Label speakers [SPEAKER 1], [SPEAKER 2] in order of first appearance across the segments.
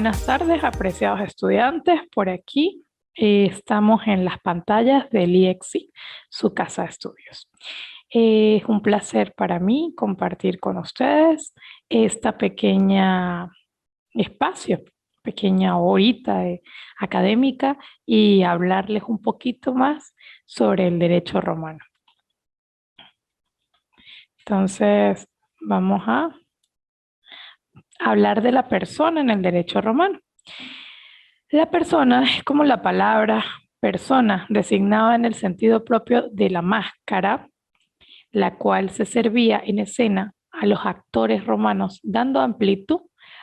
[SPEAKER 1] buenas tardes, apreciados estudiantes. Por aquí estamos en las pantallas del IEXI, su casa de estudios. Es un placer para mí compartir con ustedes esta pequeña espacio, pequeña horita académica y hablarles un poquito más sobre el derecho romano. Entonces, vamos a hablar de la persona en el derecho romano. La persona es como la palabra persona, designada en el sentido propio de la máscara, la cual se servía en escena a los actores romanos, dando amplitud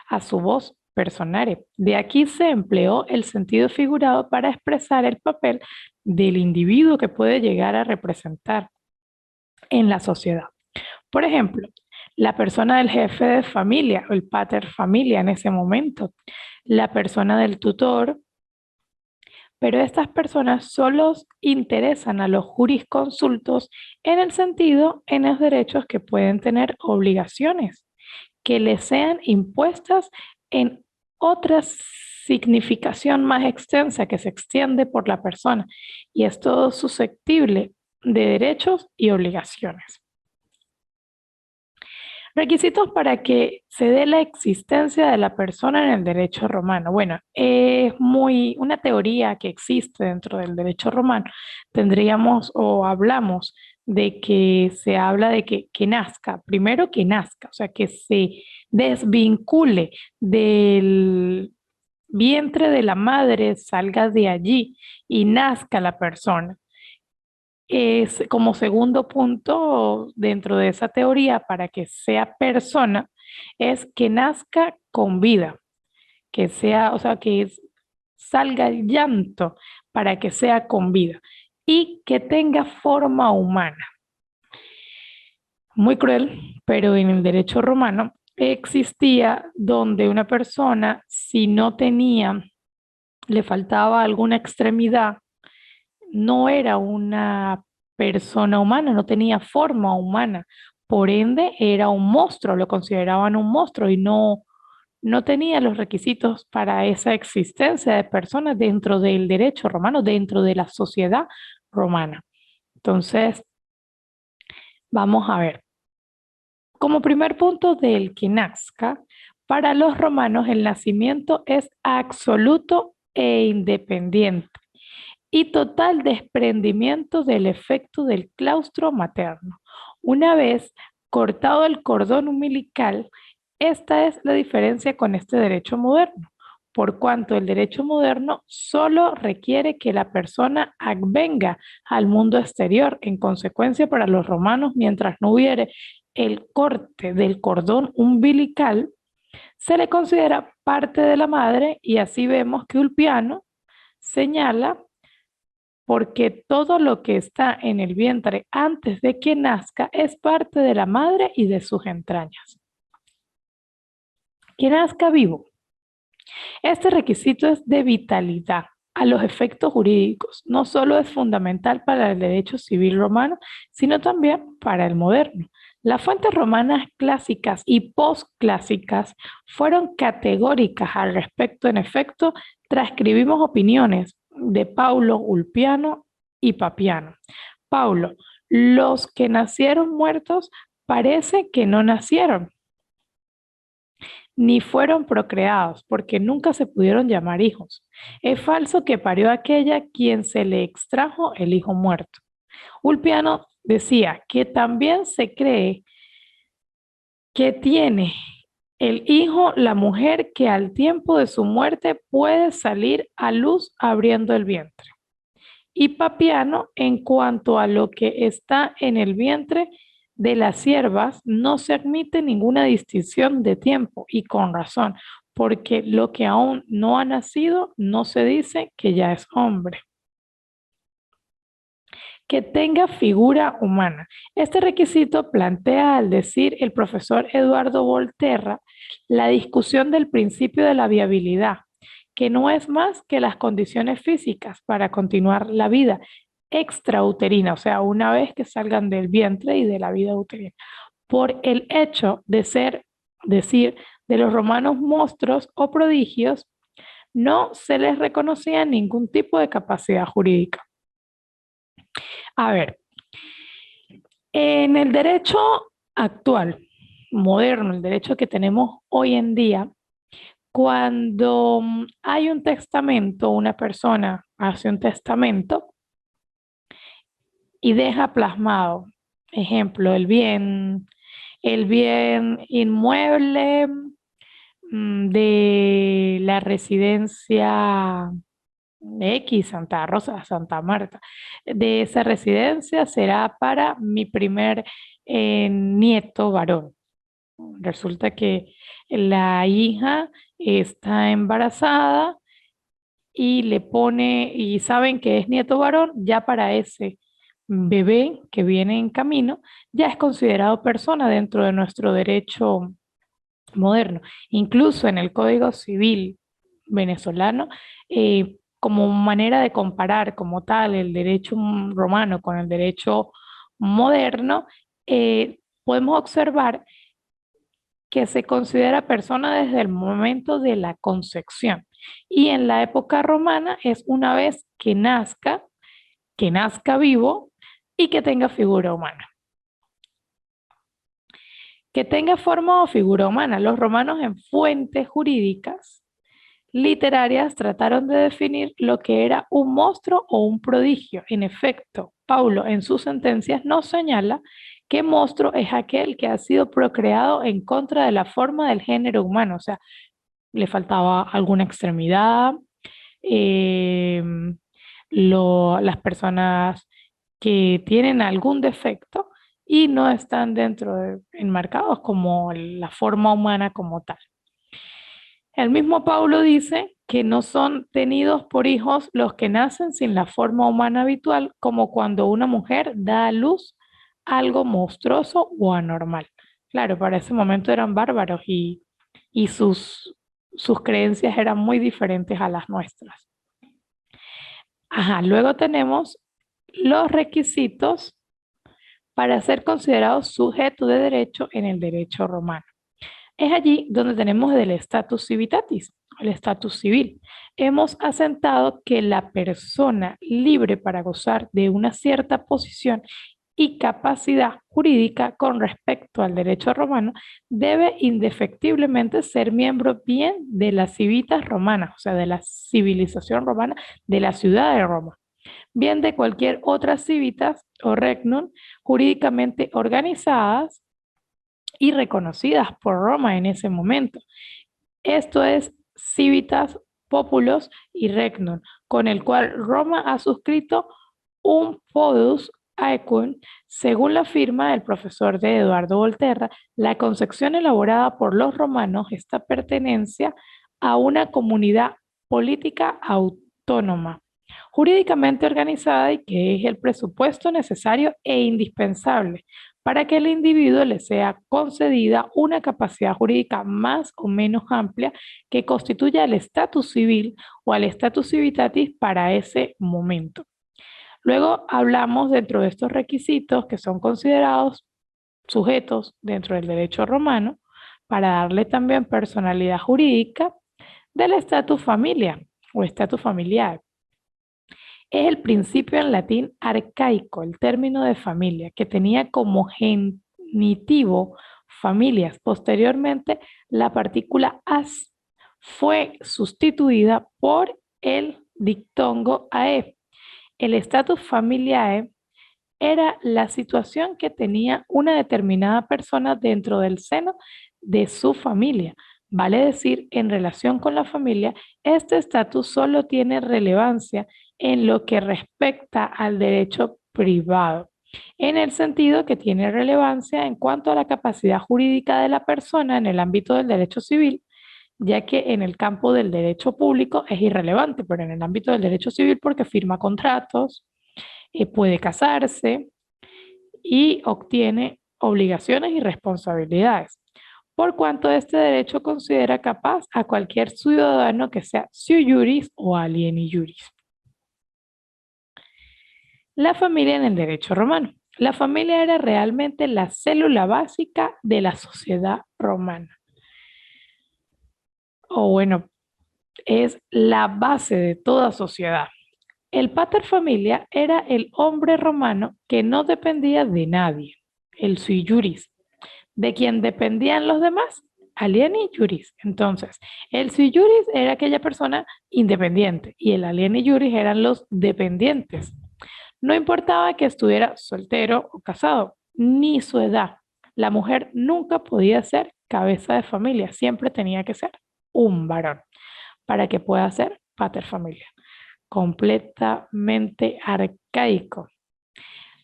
[SPEAKER 1] a su voz personare. De aquí se empleó el sentido figurado para expresar el papel del individuo que puede llegar a representar en la sociedad. Por ejemplo, la persona del jefe de familia o el pater familia en ese momento, la persona del tutor, pero estas personas solo interesan a los jurisconsultos en el sentido en los derechos que pueden tener obligaciones que les sean impuestas en otra significación más extensa que se extiende por la persona y es todo susceptible de derechos y obligaciones. Requisitos para que se dé la existencia de la persona en el derecho romano. Bueno, es una teoría que existe dentro del derecho romano. Tendríamos o hablamos de que se habla de que nazca, primero que nazca, o sea, que se desvincule del vientre de la madre, salga de allí y nazca la persona. Es como segundo punto dentro de esa teoría para que sea persona, es que nazca con vida, que sea, o sea, salga el llanto para que sea con vida y que tenga forma humana. Muy cruel, pero en el derecho romano existía donde una persona, si no tenía, le faltaba alguna extremidad, no era una persona humana, no tenía forma humana, por ende era un monstruo, lo consideraban un monstruo y no tenía los requisitos para esa existencia de personas dentro del derecho romano, dentro de la sociedad romana. Entonces, vamos a ver. Como primer punto del que nazca, para los romanos el nacimiento es absoluto e independiente y total desprendimiento del efecto del claustro materno. Una vez cortado el cordón umbilical, esta es la diferencia con este derecho moderno, por cuanto el derecho moderno solo requiere que la persona venga al mundo exterior. En consecuencia, para los romanos, mientras no hubiere el corte del cordón umbilical, se le considera parte de la madre y así vemos que Ulpiano señala porque todo lo que está en el vientre antes de que nazca es parte de la madre y de sus entrañas. Que nazca vivo. Este requisito es de vitalidad a los efectos jurídicos. No solo es fundamental para el derecho civil romano, sino también para el moderno. Las fuentes romanas clásicas y postclásicas fueron categóricas al respecto. En efecto, transcribimos opiniones de Paulo, Ulpiano y Papiano. Paulo, los que nacieron muertos parece que no nacieron, ni fueron procreados, porque nunca se pudieron llamar hijos. Es falso que parió aquella quien se le extrajo el hijo muerto. Ulpiano decía que también se cree que tiene el hijo la mujer que al tiempo de su muerte puede salir a luz abriendo el vientre. Y Papiano, en cuanto a lo que está en el vientre de las siervas, no se admite ninguna distinción de tiempo y con razón, porque lo que aún no ha nacido no se dice que ya es hombre. Que tenga figura humana. Este requisito plantea, al decir el profesor Eduardo Volterra, la discusión del principio de la viabilidad, que no es más que las condiciones físicas para continuar la vida extrauterina, o sea, una vez que salgan del vientre y de la vida uterina, por el hecho de decir, de los romanos monstruos o prodigios, no se les reconocía ningún tipo de capacidad jurídica. A ver, en el derecho actual, moderno, el derecho que tenemos hoy en día, cuando hay un testamento, una persona hace un testamento y deja plasmado, ejemplo, el bien inmueble de la residencia X, Santa Rosa, Santa Marta. De esa residencia será para mi primer nieto varón. Resulta que la hija está embarazada y le pone, y saben que es nieto varón, ya para ese bebé que viene en camino, ya es considerado persona dentro de nuestro derecho moderno. Incluso en el Código Civil venezolano, como manera de comparar como tal el derecho romano con el derecho moderno, podemos observar que se considera persona desde el momento de la concepción. Y en la época romana es una vez que nazca vivo y que tenga figura humana. Que tenga forma o figura humana. Los romanos en fuentes jurídicas literarias trataron de definir lo que era un monstruo o un prodigio. En efecto, Paulo en sus sentencias nos señala que monstruo es aquel que ha sido procreado en contra de la forma del género humano, o sea, le faltaba alguna extremidad, eh, las personas que tienen algún defecto y no están enmarcados como la forma humana como tal. El mismo Paulo dice que no son tenidos por hijos los que nacen sin la forma humana habitual, como cuando una mujer da a luz algo monstruoso o anormal. Claro, para ese momento eran bárbaros y sus creencias eran muy diferentes a las nuestras. Ajá, luego tenemos los requisitos para ser considerado sujeto de derecho en el derecho romano. Es allí donde tenemos el status civitatis, el estatus civil. Hemos asentado que la persona libre para gozar de una cierta posición y capacidad jurídica con respecto al derecho romano debe indefectiblemente ser miembro bien de las civitas romanas, o sea, de la civilización romana, de la ciudad de Roma, bien de cualquier otra civitas o regnum jurídicamente organizadas y reconocidas por Roma en ese momento. Esto es Civitas Populos y Regnum, con el cual Roma ha suscrito un Podus Aequum, según la firma del profesor de Eduardo Volterra, la concepción elaborada por los romanos, esta pertenencia a una comunidad política autónoma, jurídicamente organizada y que es el presupuesto necesario e indispensable para que el individuo le sea concedida una capacidad jurídica más o menos amplia que constituya el estatus civil o al estatus civitatis para ese momento. Luego hablamos dentro de estos requisitos que son considerados sujetos dentro del derecho romano para darle también personalidad jurídica del estatus familia o estatus familiar. Es el principio en latín arcaico, el término de familia, que tenía como genitivo familias. Posteriormente, la partícula as fue sustituida por el dictongo ae. El estatus familiae era la situación que tenía una determinada persona dentro del seno de su familia. Vale decir, en relación con la familia, este estatus solo tiene relevancia en lo que respecta al derecho privado, en el sentido que tiene relevancia en cuanto a la capacidad jurídica de la persona en el ámbito del derecho civil, ya que en el campo del derecho público es irrelevante, pero en el ámbito del derecho civil porque firma contratos, puede casarse y obtiene obligaciones y responsabilidades, por cuanto este derecho considera capaz a cualquier ciudadano que sea sui juris o alieni juris. La familia en el derecho romano. La familia era realmente la célula básica de la sociedad romana. O bueno, es la base de toda sociedad. El pater familia era el hombre romano que no dependía de nadie, el sui juris. ¿De quien dependían los demás? Alieni juris. Entonces, el sui juris era aquella persona independiente y el alieni juris eran los dependientes. No importaba que estuviera soltero o casado, ni su edad. La mujer nunca podía ser cabeza de familia, siempre tenía que ser un varón para que pueda ser pater familia. Completamente arcaico.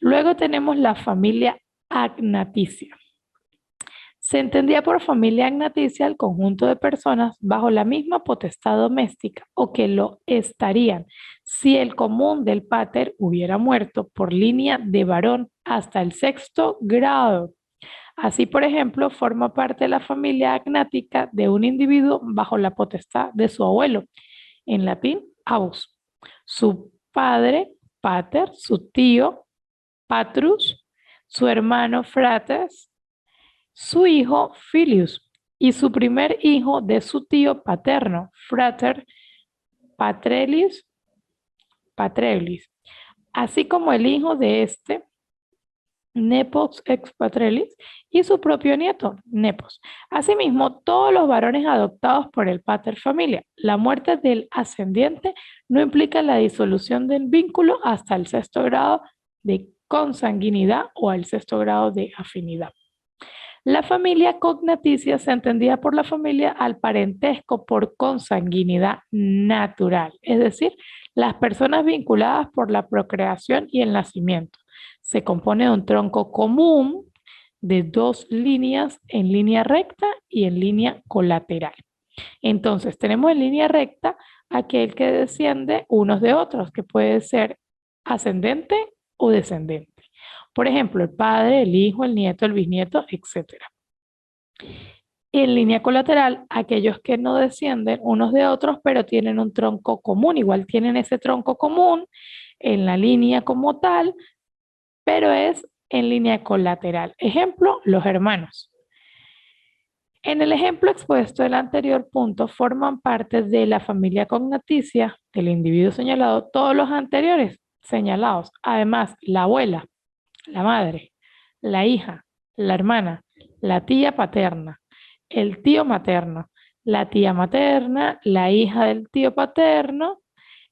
[SPEAKER 1] Luego tenemos la familia agnaticia. Se entendía por familia agnaticia el conjunto de personas bajo la misma potestad doméstica o que lo estarían si el común del pater hubiera muerto por línea de varón hasta el sexto grado. Así, por ejemplo, forma parte de la familia agnática de un individuo bajo la potestad de su abuelo, en latín, avus, su padre, pater, su tío, patrus, su hermano, frates, su hijo, filius, y su primer hijo de su tío paterno, frater, patrellis, patrellis, así como el hijo de este, nepos ex patrellis, y su propio nieto, nepos. Asimismo, todos los varones adoptados por el pater familia. La muerte del ascendiente no implica la disolución del vínculo hasta el sexto grado de consanguinidad o al sexto grado de afinidad. La familia cognaticia se entendía por la familia al parentesco por consanguinidad natural, es decir, las personas vinculadas por la procreación y el nacimiento. Se compone de un tronco común de dos líneas en línea recta y en línea colateral. Entonces, tenemos en línea recta aquel que desciende unos de otros, que puede ser ascendente o descendente. Por ejemplo, el padre, el hijo, el nieto, el bisnieto, etc. En línea colateral, aquellos que no descienden unos de otros, pero tienen un tronco común, igual tienen ese tronco común en la línea como tal, pero es en línea colateral. Ejemplo, los hermanos. En el ejemplo expuesto del anterior punto, forman parte de la familia cognaticia del individuo señalado todos los anteriores señalados. Además, la abuela, la madre, la hija, la hermana, la tía paterna, el tío materno, la tía materna, la hija del tío paterno,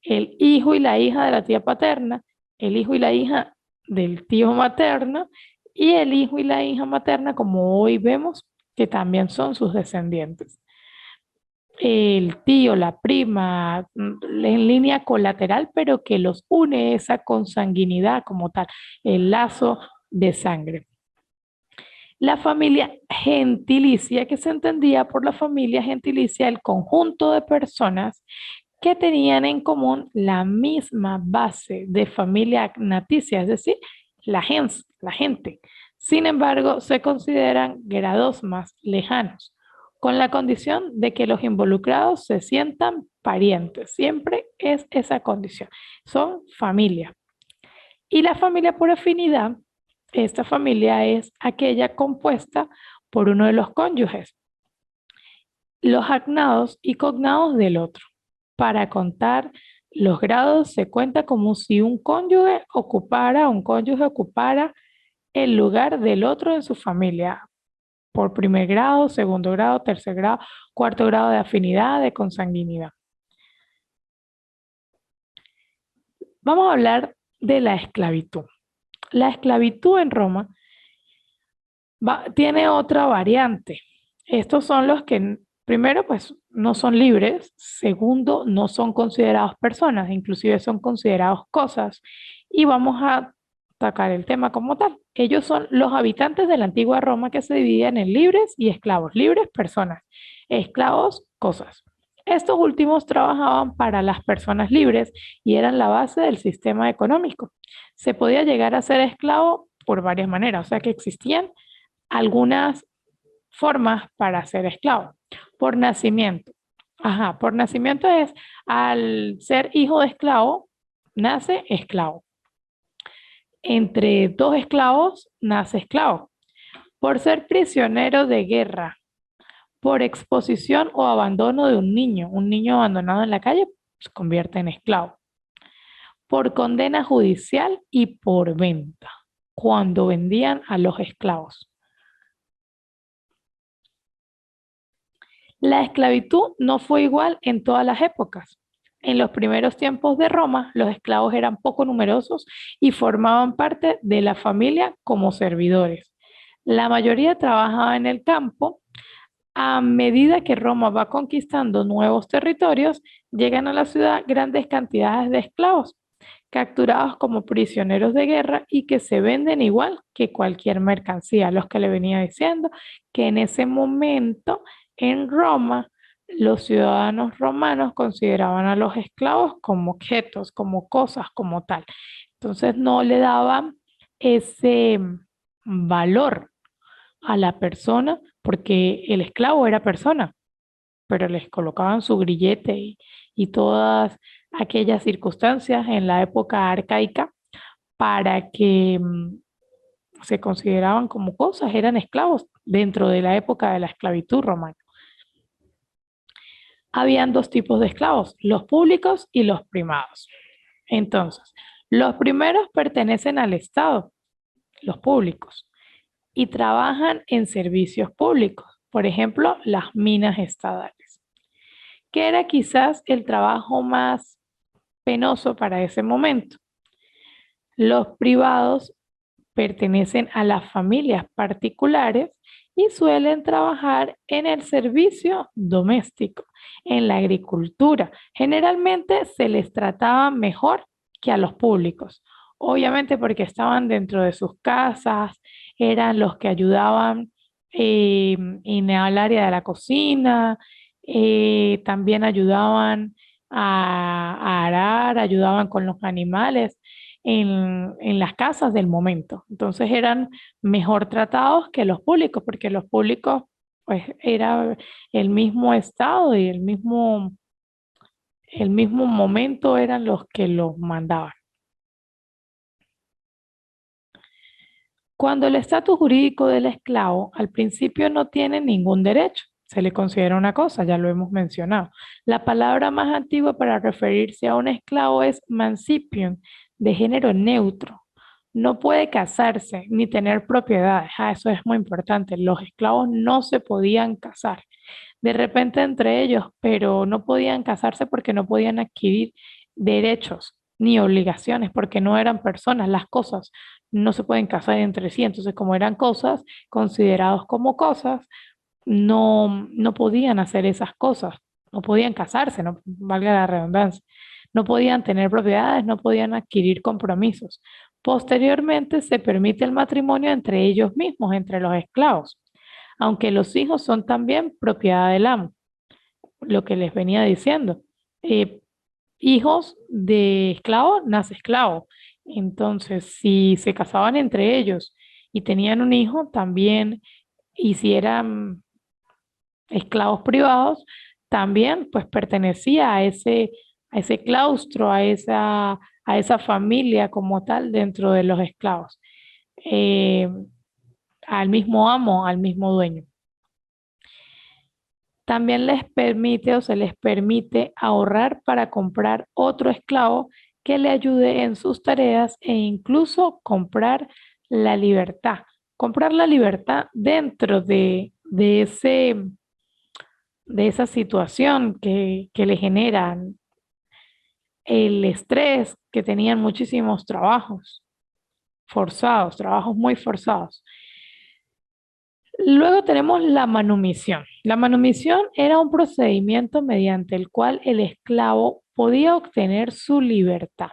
[SPEAKER 1] el hijo y la hija de la tía paterna, el hijo y la hija del tío materno y el hijo y la hija materna, como hoy vemos, que también son sus descendientes. El tío, la prima, en línea colateral, pero que los une esa consanguinidad como tal, el lazo de sangre. La familia gentilicia, que se entendía por la familia gentilicia, el conjunto de personas que tenían en común la misma base de familia agnaticia, es decir, la gente. Sin embargo, se consideran grados más lejanos, con la condición de que los involucrados se sientan parientes. Siempre es esa condición. Son familia. Y la familia por afinidad, esta familia es aquella compuesta por uno de los cónyuges, los agnados y cognados del otro. Para contar los grados se cuenta como si un cónyuge ocupara el lugar del otro en su familia, por primer grado, segundo grado, tercer grado, cuarto grado de afinidad, de consanguinidad. Vamos a hablar de la esclavitud. La esclavitud en Roma tiene otra variante. Estos son los que, primero, pues no son libres. Segundo, no son considerados personas, inclusive son considerados cosas. Y vamos a atacar el tema como tal. Ellos son los habitantes de la antigua Roma que se dividían en libres y esclavos. Libres, personas. Esclavos, cosas. Estos últimos trabajaban para las personas libres y eran la base del sistema económico. Se podía llegar a ser esclavo por varias maneras, o sea que existían algunas formas para ser esclavo. Por nacimiento. Ajá, por nacimiento es al ser hijo de esclavo, nace esclavo. Entre dos esclavos, nace esclavo. Por ser prisionero de guerra. por exposición o abandono de un niño abandonado en la calle se convierte en esclavo, por condena judicial y por venta, cuando vendían a los esclavos. La esclavitud no fue igual en todas las épocas. En los primeros tiempos de Roma, los esclavos eran poco numerosos y formaban parte de la familia como servidores. La mayoría trabajaba en el campo. A medida que Roma va conquistando nuevos territorios, llegan a la ciudad grandes cantidades de esclavos, capturados como prisioneros de guerra y que se venden igual que cualquier mercancía. Los que le venía diciendo que en ese momento en Roma los ciudadanos romanos consideraban a los esclavos como objetos, como cosas, como tal. Entonces no le daban ese valor a la persona porque el esclavo era persona, pero les colocaban su grillete y todas aquellas circunstancias en la época arcaica para que se consideraban como cosas, eran esclavos dentro de la época de la esclavitud romana. Habían dos tipos de esclavos, los públicos y los privados. Entonces, los primeros pertenecen al Estado, los públicos, y trabajan en servicios públicos, por ejemplo, las minas estatales, que era quizás el trabajo más penoso para ese momento. Los privados pertenecen a las familias particulares y suelen trabajar en el servicio doméstico, en la agricultura. Generalmente se les trataba mejor que a los públicos, obviamente porque estaban dentro de sus casas, eran los que ayudaban en el área de la cocina, también ayudaban a arar, ayudaban con los animales en las casas del momento. Entonces eran mejor tratados que los públicos, porque los públicos, pues, era el mismo estado y el mismo momento eran los que los mandaban. Cuando el estatus jurídico del esclavo al principio no tiene ningún derecho, se le considera una cosa, ya lo hemos mencionado. La palabra más antigua para referirse a un esclavo es mancipium, de género neutro. No puede casarse ni tener propiedades. Eso es muy importante. Los esclavos no se podían casar. De repente entre ellos, pero no podían casarse porque no podían adquirir derechos ni obligaciones, porque no eran personas, las cosas no se pueden casar entre sí. Entonces, como eran cosas considerados como cosas, no podían hacer esas cosas, no podían casarse, no valga la redundancia, no podían tener propiedades, no podían adquirir compromisos. Posteriormente se permite el matrimonio entre ellos mismos, entre los esclavos, aunque los hijos son también propiedad del amo, lo que les venía diciendo. Eh, hijos de esclavo, nace esclavo. Entonces, si se casaban entre ellos y tenían un hijo, también, y si eran esclavos privados, también pues pertenecía a ese claustro, a esa familia como tal dentro de los esclavos, eh, al mismo amo, al mismo dueño. También les permite o se les permite ahorrar para comprar otro esclavo que le ayude en sus tareas e incluso comprar la libertad. Comprar la libertad dentro de esa situación que le generan el estrés, que tenían muchísimos trabajos forzados, trabajos muy forzados. Luego tenemos la manumisión. La manumisión era un procedimiento mediante el cual el esclavo podía obtener su libertad.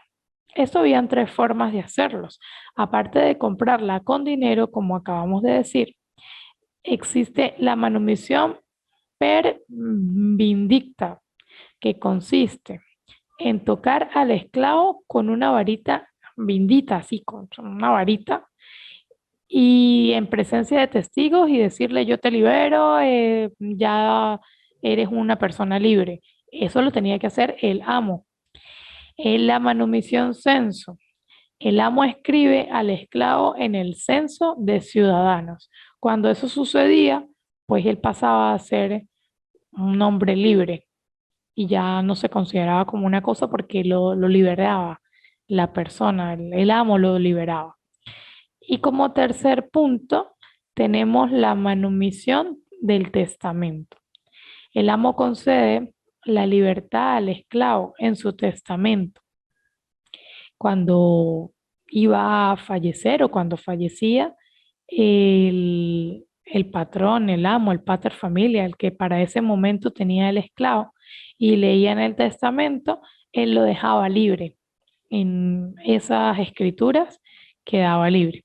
[SPEAKER 1] Esto habían tres formas de hacerlos. Aparte de comprarla con dinero, como acabamos de decir, existe la manumisión per vindicta, que consiste en tocar al esclavo con una varita vindita, así, con una varita, y en presencia de testigos y decirle yo te libero, ya eres una persona libre. Eso lo tenía que hacer el amo. En la manumisión censo, el amo escribe al esclavo en el censo de ciudadanos. Cuando eso sucedía, pues él pasaba a ser un hombre libre y ya no se consideraba como una cosa porque lo liberaba la persona, el amo lo liberaba. Y como tercer punto, tenemos la manumisión del testamento. El amo concede la libertad al esclavo en su testamento. Cuando iba a fallecer o cuando fallecía, el patrón, el amo, el pater familia, el que para ese momento tenía el esclavo y leía en el testamento, él lo dejaba libre. En esas escrituras quedaba libre.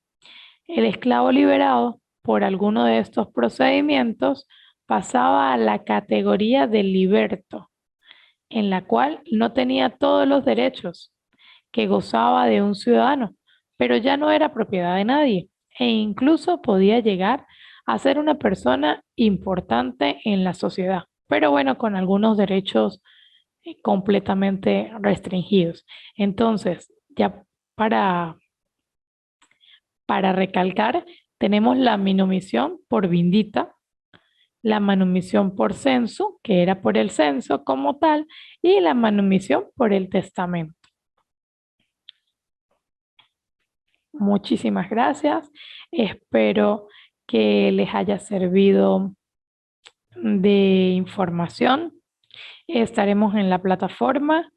[SPEAKER 1] El esclavo liberado por alguno de estos procedimientos pasaba a la categoría del liberto, en la cual no tenía todos los derechos que gozaba de un ciudadano, pero ya no era propiedad de nadie e incluso podía llegar a ser una persona importante en la sociedad, pero bueno, con algunos derechos completamente restringidos. Entonces, ya para, para recalcar, tenemos la minumisión por vindita, la manumisión por censo, que era por el censo como tal, y la manumisión por el testamento. Muchísimas gracias. Espero que les haya servido de información. Estaremos en la plataforma.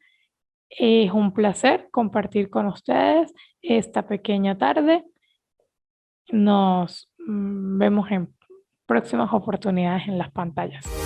[SPEAKER 1] Es un placer compartir con ustedes esta pequeña tarde. Nos vemos en próximas oportunidades en las pantallas.